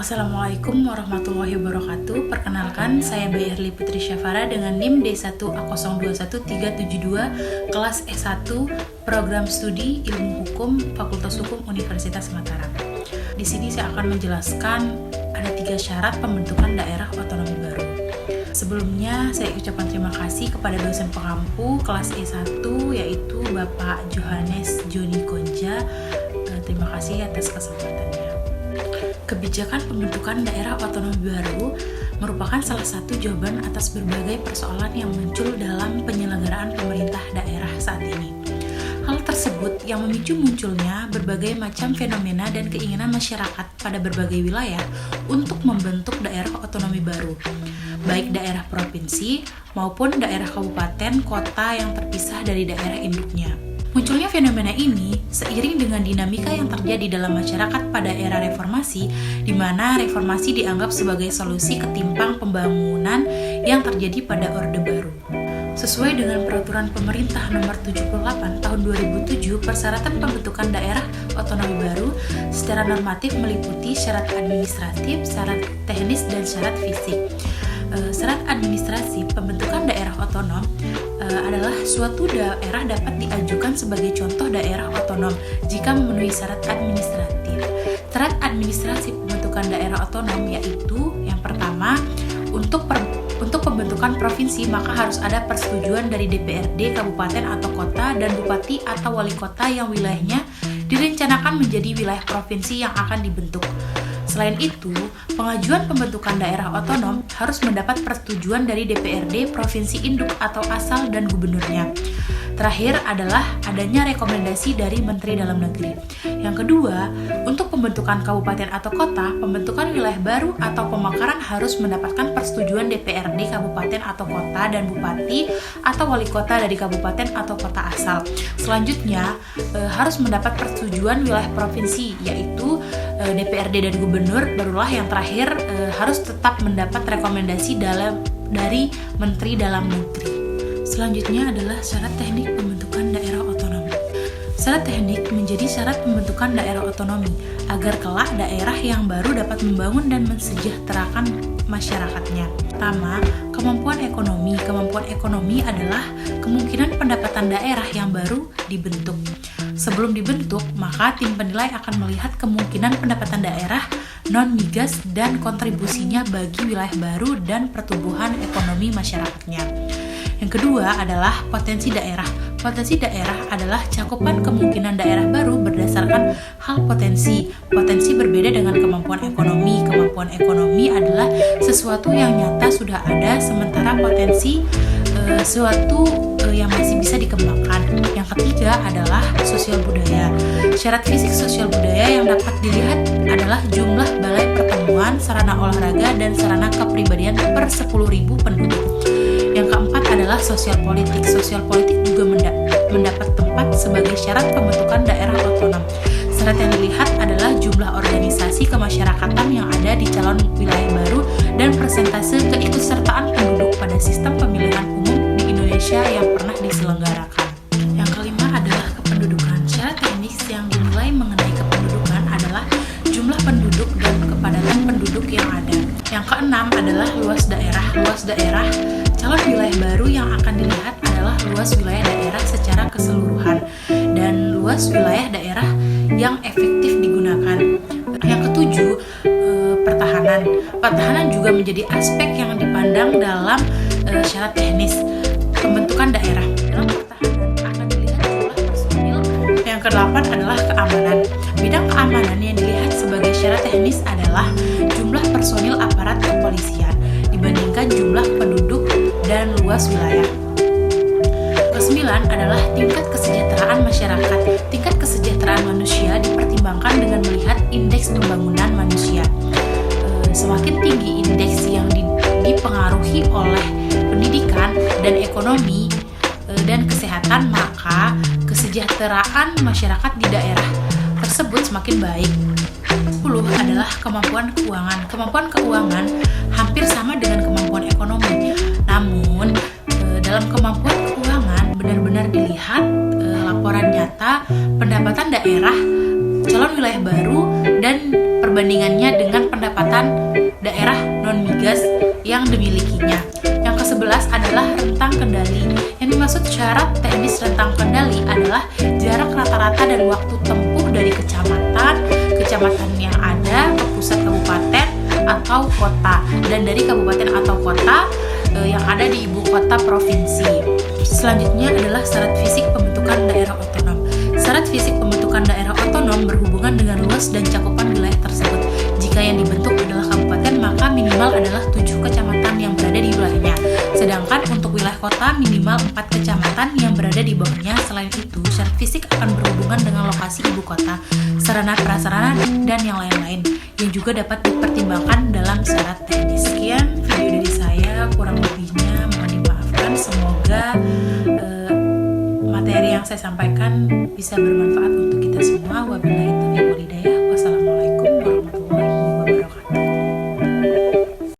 Assalamualaikum warahmatullahi wabarakatuh. Perkenalkan, saya Bayerli Putri Syafara dengan NIM D1A021372 kelas S1 Program Studi Ilmu Hukum Fakultas Hukum Universitas Mataram. Di sini saya akan menjelaskan ada 3 syarat pembentukan daerah otonomi baru. Sebelumnya saya ucapkan terima kasih kepada dosen pengampu kelas E1 yaitu Bapak Johannes Joni Konja. Terima kasih atas kesempatannya. Kebijakan pembentukan daerah otonomi baru merupakan salah satu jawaban atas berbagai persoalan yang muncul dalam penyelenggaraan pemerintah daerah saat ini. Hal tersebut yang memicu munculnya berbagai macam fenomena dan keinginan masyarakat pada berbagai wilayah untuk membentuk daerah otonomi baru, baik daerah provinsi maupun daerah kabupaten, kota yang terpisah dari daerah induknya. Munculnya fenomena ini seiring dengan dinamika yang terjadi dalam masyarakat pada era reformasi, di mana reformasi dianggap sebagai solusi ketimpang pembangunan yang terjadi pada Orde Baru. Sesuai dengan peraturan pemerintah nomor 78 tahun 2007, persyaratan pembentukan daerah otonomi baru secara normatif meliputi syarat administratif, syarat teknis, dan syarat fisik. Syarat administrasi pembentukan daerah otonom adalah suatu daerah dapat diajukan sebagai contoh daerah otonom jika memenuhi syarat administratif. Syarat administrasi pembentukan daerah otonom yaitu yang pertama, untuk pembentukan provinsi maka harus ada persetujuan dari DPRD kabupaten atau kota dan bupati atau wali kota yang wilayahnya direncanakan menjadi wilayah provinsi yang akan dibentuk. Selain itu, pengajuan pembentukan daerah otonom harus mendapat persetujuan dari DPRD provinsi induk atau asal dan gubernurnya. Terakhir adalah adanya rekomendasi dari Menteri Dalam Negeri. Yang kedua, untuk pembentukan kabupaten atau kota, pembentukan wilayah baru atau pemekaran harus mendapatkan persetujuan DPRD kabupaten atau kota dan bupati atau wali kota dari kabupaten atau kota asal. Selanjutnya, harus mendapat persetujuan wilayah provinsi, yaitu DPRD dan gubernur. Barulah yang terakhir harus tetap mendapat rekomendasi dari Menteri Dalam Negeri. Selanjutnya adalah syarat teknik pembentukan daerah otonomi. Syarat teknik menjadi syarat pembentukan daerah otonomi agar kelak daerah yang baru dapat membangun dan mensejahterakan masyarakatnya. Pertama, kemampuan ekonomi. Kemampuan ekonomi adalah kemungkinan pendapatan daerah yang baru dibentuk. Sebelum dibentuk, maka tim penilai akan melihat kemungkinan pendapatan daerah non-migas dan kontribusinya bagi wilayah baru dan pertumbuhan ekonomi masyarakatnya. Yang kedua adalah potensi daerah. Potensi daerah adalah cakupan kemungkinan daerah baru berdasarkan hal potensi. Potensi berbeda dengan kemampuan ekonomi. Kemampuan ekonomi adalah sesuatu yang nyata sudah ada, sementara potensi sesuatu yang masih bisa dikembangkan. Yang ketiga adalah sosial budaya. Syarat fisik sosial budaya yang dapat dilihat adalah jumlah balai pertemuan, sarana olahraga, dan sarana kepribadian per 10.000 penduduk. Yang keempat adalah sosial politik. Sosial politik juga mendapat tempat sebagai syarat pembentukan daerah otonom. Syarat yang dilihat adalah jumlah organisasi kemasyarakatan yang ada di calon wilayah baru dan persentase keikutsertaan penduduk pada sistem pemilihan umum di Indonesia yang pernah diselenggarakan. Yang kelima adalah kependudukan. Syarat teknis yang dinilai mengenai kependudukan adalah jumlah penduduk dan kepadatan penduduk yang ada. Yang keenam adalah luas daerah. Luas daerah, calon wilayah baru yang akan dilihat adalah luas wilayah daerah secara keseluruhan dan luas wilayah daerah yang efektif digunakan. Yang ketujuh, pertahanan. Pertahanan juga menjadi aspek yang dipandang dalam syarat teknis pembentukan daerah. Dalam pertahanan akan dilihat jumlah personil. Yang kedelapan adalah keamanan. Bidang keamanan yang dilihat sebagai syarat teknis adalah jumlah personil aparat kepolisian dibandingkan jumlah penduduk dan luas wilayah. Kesembilan adalah tingkat kesejahteraan masyarakat. Tingkat kesejahteraan manusia dipertimbangkan dengan melihat indeks pembangunan manusia. Semakin tinggi indeks yang dipengaruhi oleh pendidikan dan ekonomi dan kesehatan, maka kesejahteraan masyarakat di daerah tersebut semakin baik. 10 adalah kemampuan keuangan. Kemampuan keuangan hampir sama dengan kemampuan ekonomi. Namun, dalam kemampuan keuangan benar-benar dilihat laporan nyata pendapatan daerah calon wilayah baru dan perbandingannya dengan pendapatan pendapatan daerah non-migas yang dimilikinya. Yang ke-11 adalah rentang kendali. Yang dimaksud syarat teknis rentang kendali adalah jarak rata-rata dan waktu tempuh dari kecamatan yang ada ke pusat kabupaten atau kota, dan dari kabupaten atau kota yang ada di ibu kota provinsi. Selanjutnya adalah syarat fisik pembentukan daerah otonom. Syarat fisik pembentukan daerah otonom berhubungan dengan luas dan cakupan wilayah tersebut. Jika yang dibentuk adalah kabupaten, maka minimal adalah 7 kecamatan yang berada di wilayahnya. Sedangkan untuk wilayah kota minimal 4 kecamatan yang berada di bawahnya. Selain itu, syarat fisik akan berhubungan dengan lokasi ibu kota, sarana prasarana, dan yang lain-lain yang juga dapat dipertimbangkan dalam syarat teknis. Sekian video dari saya, kurang lebihnya mohon dimaafkan. Semoga materi yang saya sampaikan bisa bermanfaat untuk kita semua. Wabillahi taufiq.